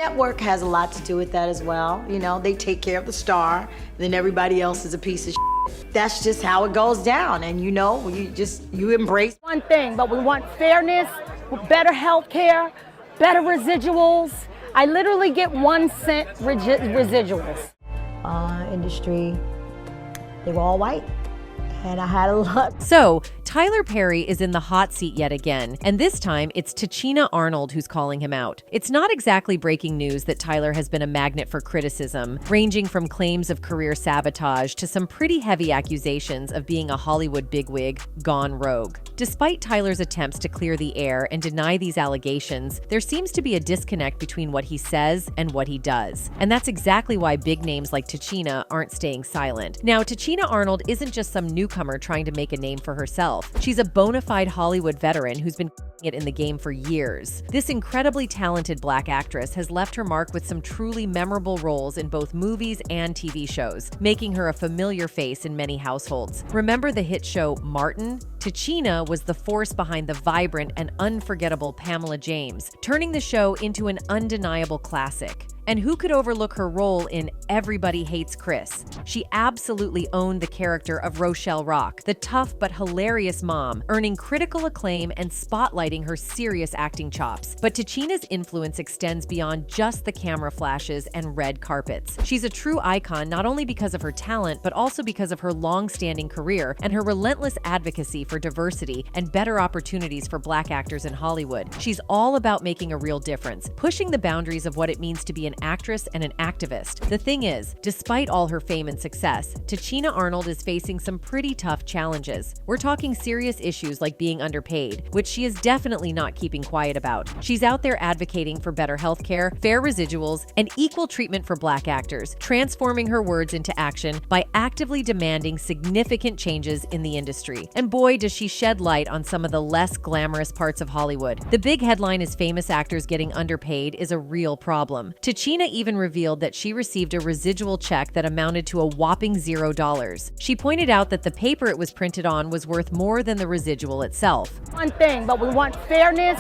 Network has a lot to do with that as well. You know, they take care of the star, then everybody else is a piece of shit. That's just how it goes down. And you know, you embrace one thing, but we want fairness, better health care, better residuals. I literally get 1 cent residuals. Industry, they were all white. And I had a lot. So, Tyler Perry is in the hot seat yet again, and this time it's Tichina Arnold who's calling him out. It's not exactly breaking news that Tyler has been a magnet for criticism, ranging from claims of career sabotage to some pretty heavy accusations of being a Hollywood bigwig gone rogue. Despite Tyler's attempts to clear the air and deny these allegations, there seems to be a disconnect between what he says and what he does. And that's exactly why big names like Tichina aren't staying silent. Now, Tichina Arnold isn't just some newcomer trying to make a name for herself. She's a bona fide Hollywood veteran who's been it in the game for years. This incredibly talented Black actress has left her mark with some truly memorable roles in both movies and TV shows, making her a familiar face in many households. Remember the hit show Martin? Tichina was the force behind the vibrant and unforgettable Pamela James, turning the show into an undeniable classic. And who could overlook her role in Everybody Hates Chris? She absolutely owned the character of Rochelle Rock, the tough but hilarious mom, earning critical acclaim and spotlighting her serious acting chops. But Tichina's influence extends beyond just the camera flashes and red carpets. She's a true icon not only because of her talent, but also because of her long-standing career and her relentless advocacy for diversity and better opportunities for Black actors in Hollywood. She's all about making a real difference, pushing the boundaries of what it means to be an actress and an activist. The thing is, despite all her fame and success, Tichina Arnold is facing some pretty tough challenges. We're talking serious issues like being underpaid, which she is definitely not keeping quiet about. She's out there advocating for better healthcare, fair residuals, and equal treatment for Black actors, transforming her words into action by actively demanding significant changes in the industry. And boy, does she shed light on some of the less glamorous parts of Hollywood. The big headline is famous actors getting underpaid is a real problem. Tichina even revealed that she received a residual check that amounted to a whopping $0. She pointed out that the paper it was printed on was worth more than the residual itself. One thing, but we want fairness,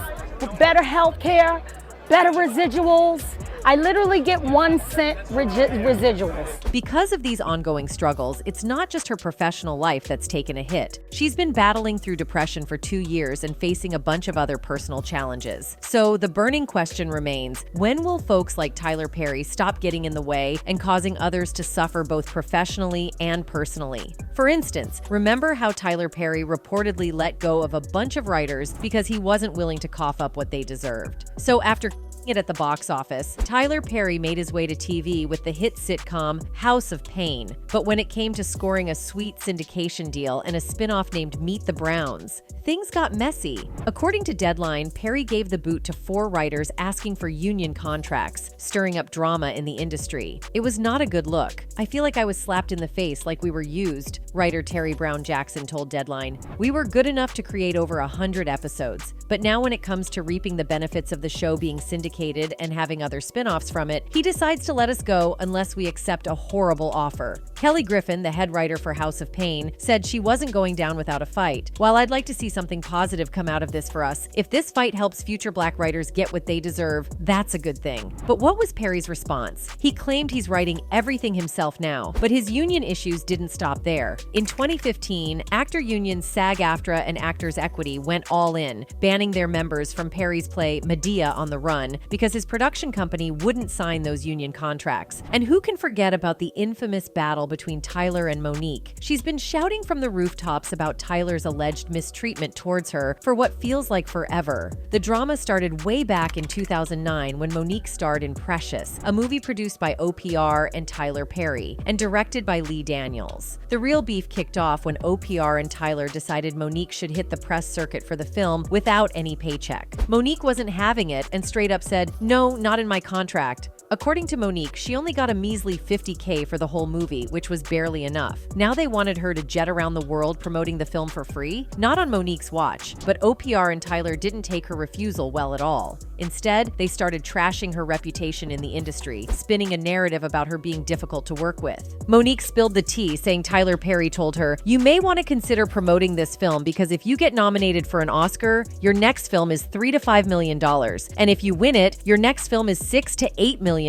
better health care, better residuals. I literally get 1 cent residuals. Because of these ongoing struggles, it's not just her professional life that's taken a hit. She's been battling through depression for 2 years and facing a bunch of other personal challenges. So the burning question remains, when will folks like Tyler Perry stop getting in the way and causing others to suffer both professionally and personally? For instance, remember how Tyler Perry reportedly let go of a bunch of writers because he wasn't willing to cough up what they deserved? So after it at the box office, Tyler Perry made his way to TV with the hit sitcom House of Pain. But when it came to scoring a sweet syndication deal and a spin-off named Meet the Browns, things got messy. According to Deadline, Perry gave the boot to 4 writers asking for union contracts, stirring up drama in the industry. It was not a good look. I feel like I was slapped in the face like we were used, writer Terry Brown Jackson told Deadline. We were good enough to create over 100 episodes, but now when it comes to reaping the benefits of the show being syndicated and having other spin-offs from it, he decides to let us go unless we accept a horrible offer. Kelly Griffin, the head writer for House of Pain, said she wasn't going down without a fight. While I'd like to see something positive come out of this for us, if this fight helps future Black writers get what they deserve, that's a good thing. But what was Perry's response? He claimed he's writing everything himself now, but his union issues didn't stop there. In 2015, actor unions SAG-AFTRA and Actors Equity went all in, banning their members from Perry's play Medea on the Run because his production company wouldn't sign those union contracts. And who can forget about the infamous battle between Tyler and Monique? She's been shouting from the rooftops about Tyler's alleged mistreatment towards her for what feels like forever. The drama started way back in 2009 when Monique starred in Precious, a movie produced by OPR and Tyler Perry, and directed by Lee Daniels. The real beef kicked off when OPR and Tyler decided Monique should hit the press circuit for the film without any paycheck. Monique wasn't having it and straight up said, "No, not in my contract." According to Monique, she only got a measly $50K for the whole movie, which was barely enough. Now they wanted her to jet around the world promoting the film for free? Not on Monique's watch, but OPR and Tyler didn't take her refusal well at all. Instead, they started trashing her reputation in the industry, spinning a narrative about her being difficult to work with. Monique spilled the tea, saying Tyler Perry told her, "You may want to consider promoting this film because if you get nominated for an Oscar, your next film is $3 to $5 million. And if you win it, your next film is $6 to $8 million.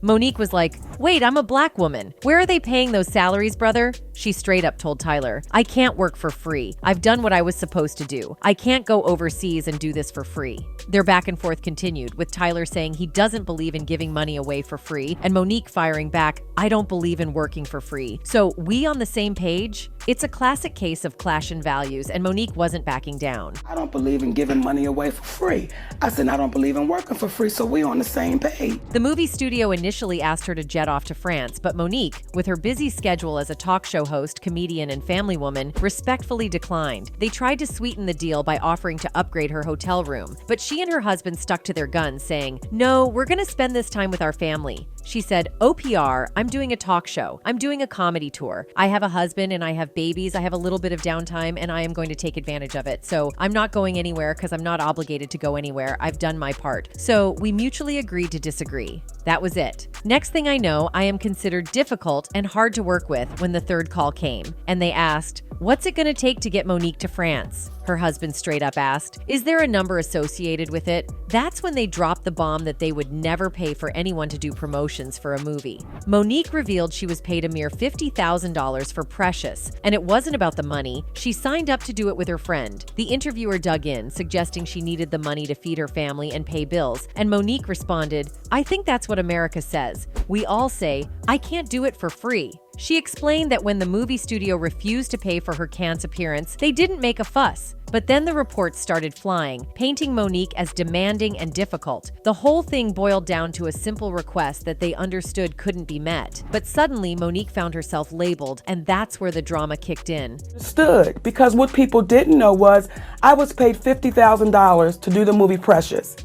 Monique was like, "Wait, I'm a black woman. Where are they paying those salaries, brother?" She straight up told Tyler, "I can't work for free. I've done what I was supposed to do. I can't go overseas and do this for free." Their back and forth continued, with Tyler saying he doesn't believe in giving money away for free, and Monique firing back, "I don't believe in working for free. So we on the same page?" It's a classic case of clash in values, and Monique wasn't backing down. "I don't believe in giving money away for free." I said, "I don't believe in working for free, so we on the same page." The movie studio initially asked her to jet off to France, but Monique, with her busy schedule as a talk show host, comedian, and family woman, respectfully declined. They tried to sweeten the deal by offering to upgrade her hotel room, but she and her husband stuck to their guns, saying, "No, we're going to spend this time with our family." She said, "OPR, I'm doing a talk show. I'm doing a comedy tour. I have a husband and I have babies. I have a little bit of downtime and I am going to take advantage of it. So I'm not going anywhere because I'm not obligated to go anywhere. I've done my part." So we mutually agreed to disagree. That was it. Next thing I know, I am considered difficult and hard to work with when the third call came. And they asked, "What's it going to take to get Monique to France?" Her husband straight up asked, "Is there a number associated with it?" That's when they dropped the bomb that they would never pay for anyone to do promotions for a movie. Monique revealed she was paid a mere $50,000 for Precious, and it wasn't about the money. She signed up to do it with her friend. The interviewer dug in, suggesting she needed the money to feed her family and pay bills, and Monique responded, "I think that's what America says. We all say, I can't do it for free." She explained that when the movie studio refused to pay for her Cannes appearance, they didn't make a fuss. But then the reports started flying, painting Monique as demanding and difficult. The whole thing boiled down to a simple request that they understood couldn't be met. But suddenly, Monique found herself labeled, and that's where the drama kicked in. Stood, because what people didn't know was I was paid $50,000 to do the movie Precious.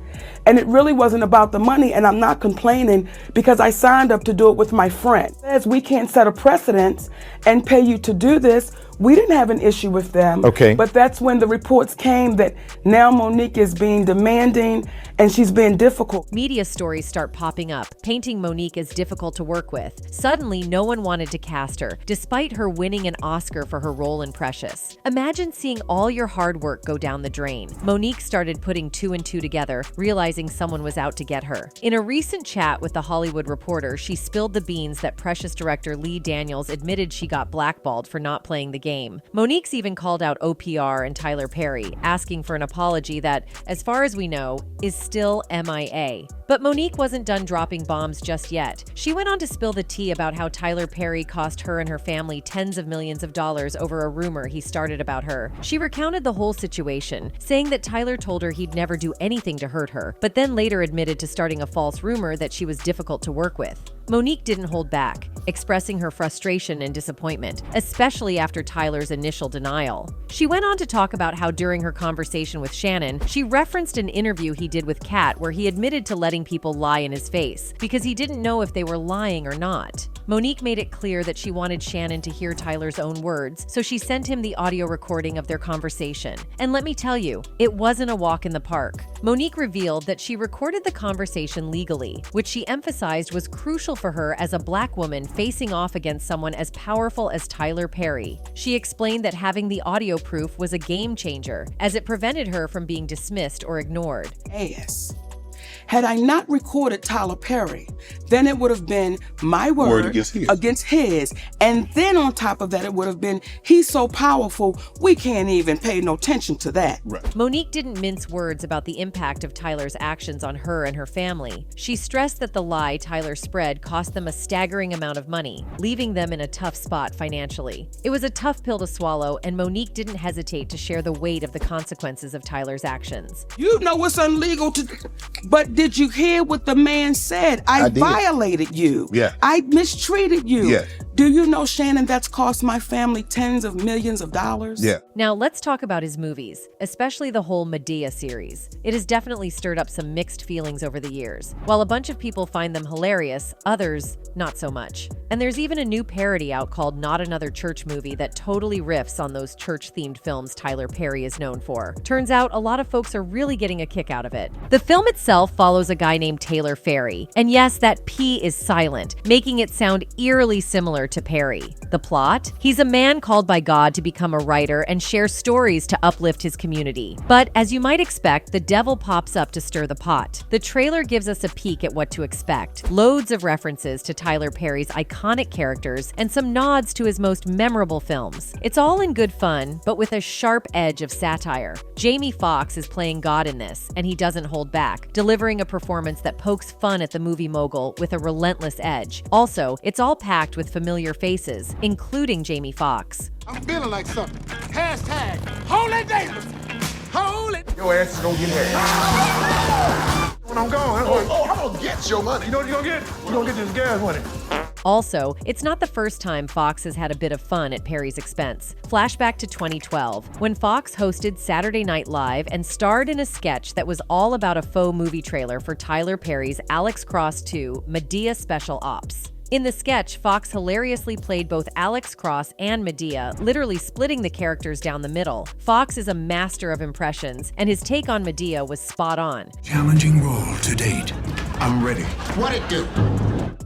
And it really wasn't about the money, and I'm not complaining because I signed up to do it with my friend. As we can't set a precedent and pay you to do this, we didn't have an issue with them. Okay. But that's when the reports came that now Monique is being demanding and she's being difficult. Media stories start popping up, painting Monique as difficult to work with. Suddenly, no one wanted to cast her, despite her winning an Oscar for her role in Precious. Imagine seeing all your hard work go down the drain. Monique started putting two and two together, realizing someone was out to get her. In a recent chat with The Hollywood Reporter, she spilled the beans that Precious director Lee Daniels admitted she got blackballed for not playing the game. Monique's even called out OPR and Tyler Perry, asking for an apology that, as far as we know, is still MIA. But Monique wasn't done dropping bombs just yet. She went on to spill the tea about how Tyler Perry cost her and her family tens of millions of dollars over a rumor he started about her. She recounted the whole situation, saying that Tyler told her he'd never do anything to hurt her, but then later admitted to starting a false rumor that she was difficult to work with. Monique didn't hold back, expressing her frustration and disappointment, especially after Tyler's initial denial. She went on to talk about how during her conversation with Shannon, she referenced an interview he did with Kat where he admitted to letting people lie in his face because he didn't know if they were lying or not. Monique made it clear that she wanted Shannon to hear Tyler's own words, so she sent him the audio recording of their conversation. And let me tell you, it wasn't a walk in the park. Monique revealed that she recorded the conversation legally, which she emphasized was crucial for her as a Black woman facing off against someone as powerful as Tyler Perry. She explained that having the audio proof was a game changer, as it prevented her from being dismissed or ignored. Yes. Had I not recorded Tyler Perry, then it would have been my word against his. And then on top of that, it would have been, he's so powerful, we can't even pay no attention to that. Right. Monique didn't mince words about the impact of Tyler's actions on her and her family. She stressed that the lie Tyler spread cost them a staggering amount of money, leaving them in a tough spot financially. It was a tough pill to swallow, and Monique didn't hesitate to share the weight of the consequences of Tyler's actions. You know it's illegal to, but did you hear what the man said? I violated you. Yeah. I mistreated you. Yeah. Do you know, Shannon, that's cost my family tens of millions of dollars? Yeah. Now, let's talk about his movies, especially the whole Medea series. It has definitely stirred up some mixed feelings over the years. While a bunch of people find them hilarious, others not so much. And there's even a new parody out called Not Another Church Movie that totally riffs on those church-themed films Tyler Perry is known for. Turns out a lot of folks are really getting a kick out of it. The film itself follows a guy named Taylor Ferry. And yes, that P is silent, making it sound eerily similar to Perry. The plot? He's a man called by God to become a writer and share stories to uplift his community. But as you might expect, the devil pops up to stir the pot. The trailer gives us a peek at what to expect. Loads of references to Tyler Perry's iconic characters and some nods to his most memorable films. It's all in good fun, but with a sharp edge of satire. Jamie Foxx is playing God in this, and he doesn't hold back, delivering a performance that pokes fun at the movie mogul with a relentless edge. Also, it's all packed with familiar faces, including Jamie Foxx. I'm feeling like something. Hashtag Holy Davis. Holy. Your ass is gonna get had. When I'm gone, I'm gonna get your money. you know what you're gonna get? You're gonna get this gas money. Also, it's not the first time Fox has had a bit of fun at Perry's expense. Flashback to 2012, when Fox hosted Saturday Night Live and starred in a sketch that was all about a faux movie trailer for Tyler Perry's Alex Cross 2 Medea Special Ops. In the sketch, Fox hilariously played both Alex Cross and Medea, literally splitting the characters down the middle. Fox is a master of impressions, and his take on Medea was spot on. Challenging role to date. I'm ready. What it do?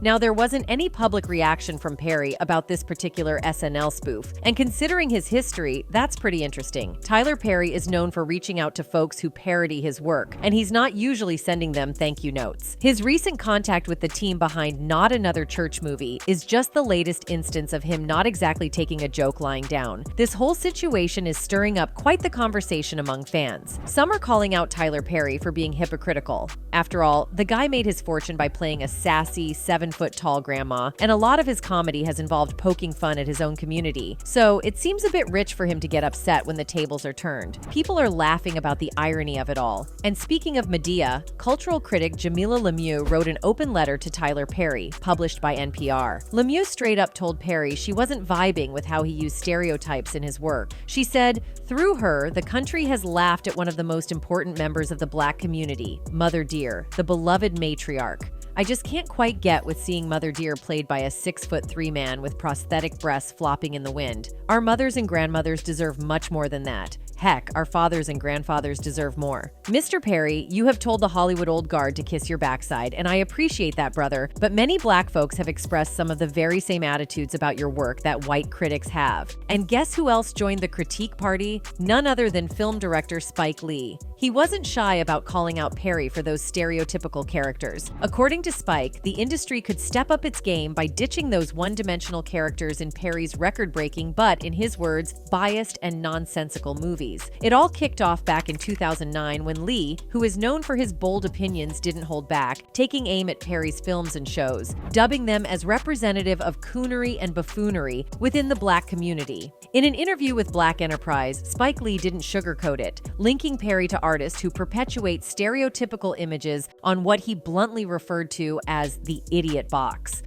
Now, there wasn't any public reaction from Perry about this particular SNL spoof, and considering his history, that's pretty interesting. Tyler Perry is known for reaching out to folks who parody his work, and he's not usually sending them thank you notes. His recent contact with the team behind Not Another Church Movie is just the latest instance of him not exactly taking a joke lying down. This whole situation is stirring up quite the conversation among fans. Some are calling out Tyler Perry for being hypocritical. After all, the guy made his fortune by playing a sassy, 7-foot-tall grandma, and a lot of his comedy has involved poking fun at his own community. So it seems a bit rich for him to get upset when the tables are turned. People are laughing about the irony of it all. And speaking of Medea, cultural critic Jamila Lemieux wrote an open letter to Tyler Perry, published by NPR. Lemieux straight up told Perry she wasn't vibing with how he used stereotypes in his work. She said, "Through her, the country has laughed at one of the most important members of the Black community, Mother Dear, the beloved matriarch. I just can't quite get with seeing Mother Dear played by a 6'3" man with prosthetic breasts flopping in the wind. Our mothers and grandmothers deserve much more than that. Heck, our fathers and grandfathers deserve more." Mr. Perry, you have told the Hollywood old guard to kiss your backside, and I appreciate that, brother, but many Black folks have expressed some of the very same attitudes about your work that white critics have. And guess who else joined the critique party? None other than film director Spike Lee. He wasn't shy about calling out Perry for those stereotypical characters. According to Spike, the industry could step up its game by ditching those one-dimensional characters in Perry's record-breaking but, in his words, biased and nonsensical movies. It all kicked off back in 2009 when Lee, who is known for his bold opinions, didn't hold back, taking aim at Perry's films and shows, dubbing them as representative of coonery and buffoonery within the Black community. In an interview with Black Enterprise, Spike Lee didn't sugarcoat it, linking Perry to artists who perpetuate stereotypical images on what he bluntly referred to as the idiot box.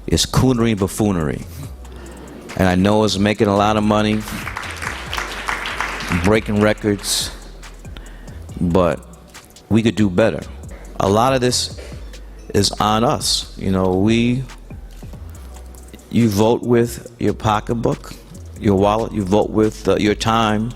It's coonery and buffoonery. And I know it's making a lot of money, breaking records, but we could do better. A lot of this is on us. You know, you vote with your pocketbook, your wallet, you vote with your time,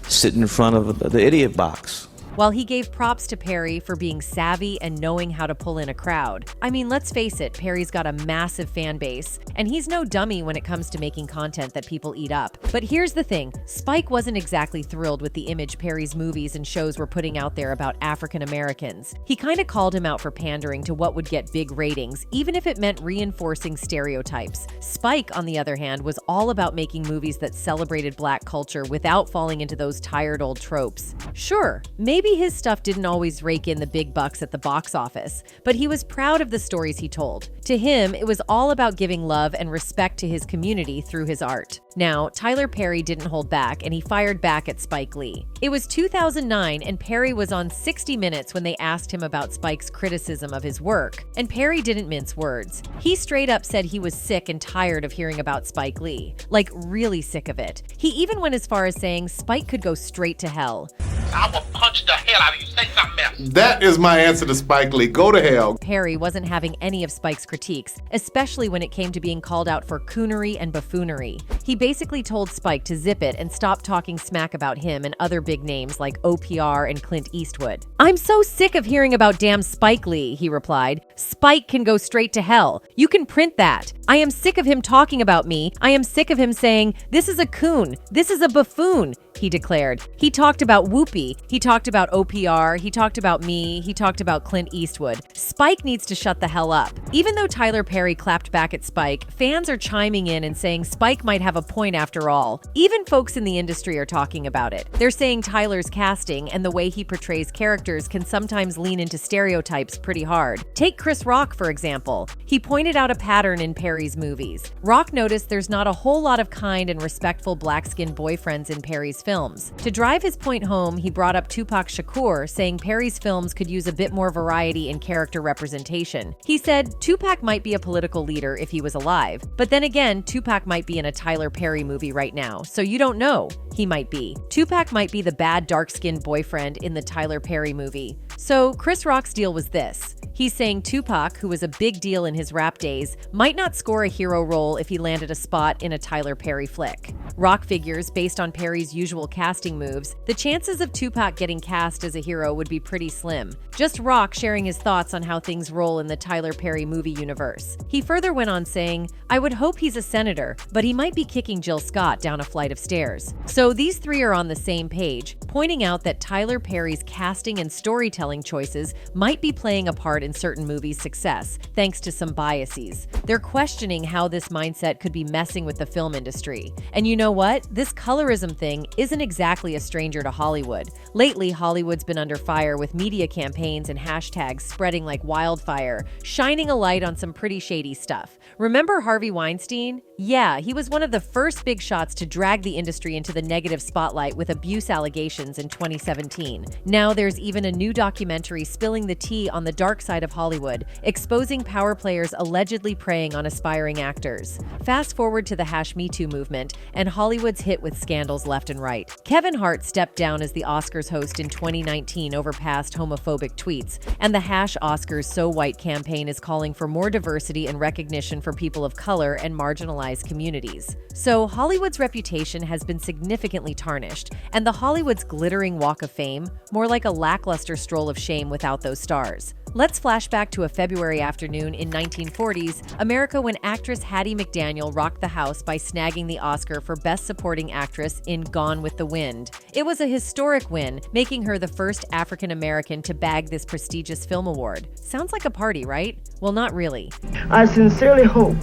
sitting in front of the idiot box. While he gave props to Perry for being savvy and knowing how to pull in a crowd. I mean, let's face it, Perry's got a massive fan base, and he's no dummy when it comes to making content that people eat up. But here's the thing, Spike wasn't exactly thrilled with the image Perry's movies and shows were putting out there about African Americans. He kind of called him out for pandering to what would get big ratings, even if it meant reinforcing stereotypes. Spike, on the other hand, was all about making movies that celebrated Black culture without falling into those tired old tropes. Sure, maybe Maybe his stuff didn't always rake in the big bucks at the box office, but he was proud of the stories he told. To him, it was all about giving love and respect to his community through his art. Now, Tyler Perry didn't hold back, and he fired back at Spike Lee. It was 2009, and Perry was on 60 Minutes when they asked him about Spike's criticism of his work, and Perry didn't mince words. He straight up said he was sick and tired of hearing about Spike Lee. Like, really sick of it. He even went as far as saying Spike could go straight to hell. I will punch the hell out of you. Say something else. That is my answer to Spike Lee. Go to hell. Perry wasn't having any of Spike's critiques, especially when it came to being called out for coonery and buffoonery. He basically told Spike to zip it and stop talking smack about him and other big names like OPR and Clint Eastwood. "I'm so sick of hearing about damn Spike Lee," he replied. "Spike can go straight to hell. You can print that. I am sick of him talking about me. I am sick of him saying, 'This is a coon. This is a buffoon,'" he declared. He talked about Whoopi. He talked about OPR. He talked about me. He talked about Clint Eastwood. Spike needs to shut the hell up. Even though Tyler Perry clapped back at Spike, fans are chiming in and saying Spike might have a point after all. Even folks in the industry are talking about it. They're saying Tyler's casting and the way he portrays characters can sometimes lean into stereotypes pretty hard. Take Chris Rock, for example. He pointed out a pattern in Perry's movies. Rock noticed there's not a whole lot of kind and respectful black-skinned boyfriends in Perry's films. To drive his point home, he brought up Tupac Shakur, saying Perry's films could use a bit more variety in character representation. He said Tupac might be a political leader if he was alive, but then again, Tupac might be in a Tyler Perry movie right now, so you don't know. He might be. Tupac might be the bad dark-skinned boyfriend in the Tyler Perry movie. So Chris Rock's deal was this. He's saying Tupac, who was a big deal in his rap days, might not score a hero role if he landed a spot in a Tyler Perry flick. Rock figures, based on Perry's usual casting moves, the chances of Tupac getting cast as a hero would be pretty slim. Just Rock sharing his thoughts on how things roll in the Tyler Perry movie universe. He further went on saying, "I would hope he's a senator, but he might be kicking Jill Scott down a flight of stairs." So these three are on the same page, pointing out that Tyler Perry's casting and storytelling choices might be playing a part in certain movies' success, thanks to some biases. They're questioning how this mindset could be messing with the film industry. And you know what? This colorism thing isn't exactly a stranger to Hollywood. Lately, Hollywood's been under fire with media campaigns and hashtags spreading like wildfire, shining a light on some pretty shady stuff. Remember Harvey Weinstein? Yeah, he was one of the first big shots to drag the industry into the negative spotlight with abuse allegations in 2017. Now there's even a new documentary spilling the tea on the dark side of Hollywood, exposing power players allegedly preying on aspiring actors. Fast forward to the #MeToo movement, and Hollywood's hit with scandals left and right. Kevin Hart stepped down as the Oscars host in 2019 over past homophobic tweets, and the #Oscars So White campaign is calling for more diversity and recognition for people of color and marginalized communities. So Hollywood's reputation has been significantly tarnished, and the Hollywood's glittering walk of fame more like a lackluster stroll of shame without those stars. Let's flash back to a February afternoon in 1940s America when actress Hattie McDaniel rocked the house by snagging the Oscar for Best Supporting Actress in Gone with the Wind. It was a historic win, making her the first African American to bag this prestigious film award. Sounds like a party, right? Well, not really. I sincerely hope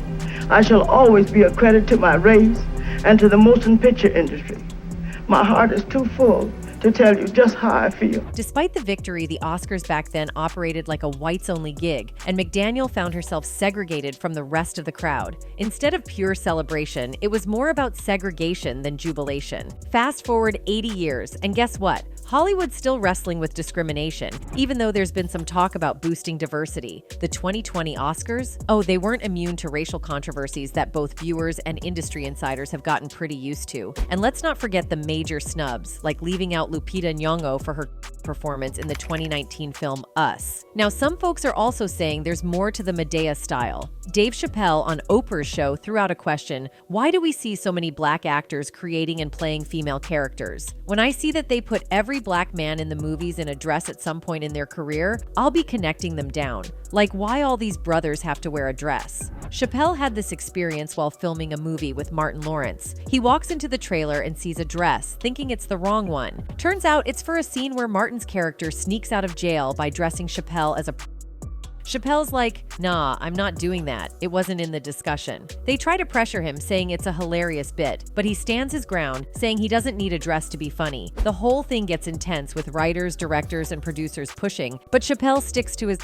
I shall always be a credit to my race and to the motion picture industry. My heart is too full to tell you just how I feel. Despite the victory, the Oscars back then operated like a whites-only gig, and McDaniel found herself segregated from the rest of the crowd. Instead of pure celebration, it was more about segregation than jubilation. Fast forward 80 years, and guess what? Hollywood's still wrestling with discrimination, even though there's been some talk about boosting diversity. The 2020 Oscars? Oh, they weren't immune to racial controversies that both viewers and industry insiders have gotten pretty used to. And let's not forget the major snubs, like leaving out Lupita Nyong'o for her performance in the 2019 film Us. Now, some folks are also saying there's more to the Medea style. Dave Chappelle on Oprah's show threw out a question: why do we see so many black actors creating and playing female characters? When I see that they put every black man in the movies in a dress at some point in their career, I'll be connecting them down. Like, why all these brothers have to wear a dress? Chappelle had this experience while filming a movie with Martin Lawrence. He walks into the trailer and sees a dress, thinking it's the wrong one. Turns out it's for a scene where Martin's character sneaks out of jail by dressing Chappelle as a Chappelle's like, nah, I'm not doing that. It wasn't in the discussion. They try to pressure him, saying it's a hilarious bit, but he stands his ground, saying he doesn't need a dress to be funny. The whole thing gets intense with writers, directors, and producers pushing, but Chappelle sticks to his.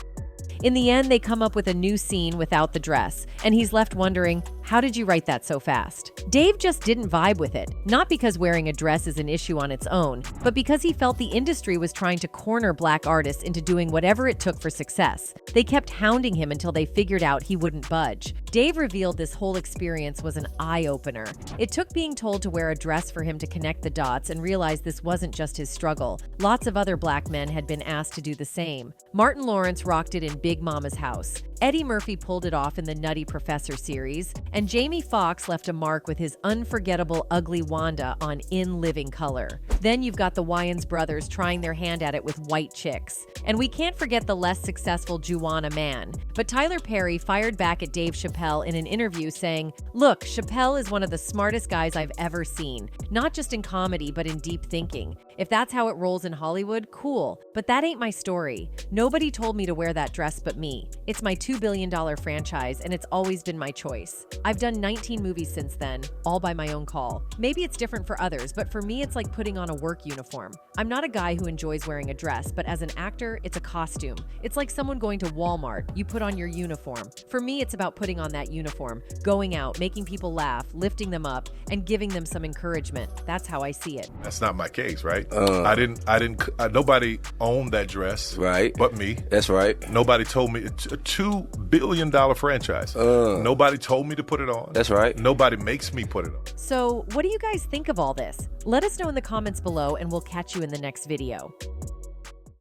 In the end, they come up with a new scene without the dress, and he's left wondering, how did you write that so fast? Dave just didn't vibe with it, not because wearing a dress is an issue on its own, but because he felt the industry was trying to corner black artists into doing whatever it took for success. They kept hounding him until they figured out he wouldn't budge. Dave revealed this whole experience was an eye-opener. It took being told to wear a dress for him to connect the dots and realize this wasn't just his struggle. Lots of other black men had been asked to do the same. Martin Lawrence rocked it in Big Mama's House. Eddie Murphy pulled it off in the Nutty Professor series, and Jamie Foxx left a mark with his unforgettable Ugly Wanda on In Living Color. Then you've got the Wayans brothers trying their hand at it with White Chicks. And we can't forget the less successful Juwanna Mann. But Tyler Perry fired back at Dave Chappelle in an interview saying, "Look, Chappelle is one of the smartest guys I've ever seen, not just in comedy but in deep thinking. If that's how it rolls in Hollywood, cool. But that ain't my story. Nobody told me to wear that dress but me. It's my $2 billion franchise, and it's always been my choice. I've done 19 movies since then, all by my own call. Maybe it's different for others, but for me, it's like putting on a work uniform. I'm not a guy who enjoys wearing a dress, but as an actor, it's a costume. It's like someone going to Walmart. You put on your uniform. For me, it's about putting on that uniform, going out, making people laugh, lifting them up, and giving them some encouragement. That's how I see it." That's not my case, right? Nobody owned that dress. Right. But me. That's right. Nobody told me. It's a $2 billion franchise. Nobody told me to put it on. That's right. Nobody makes me put it on. So, what do you guys think of all this? Let us know in the comments below, and we'll catch you in the next video.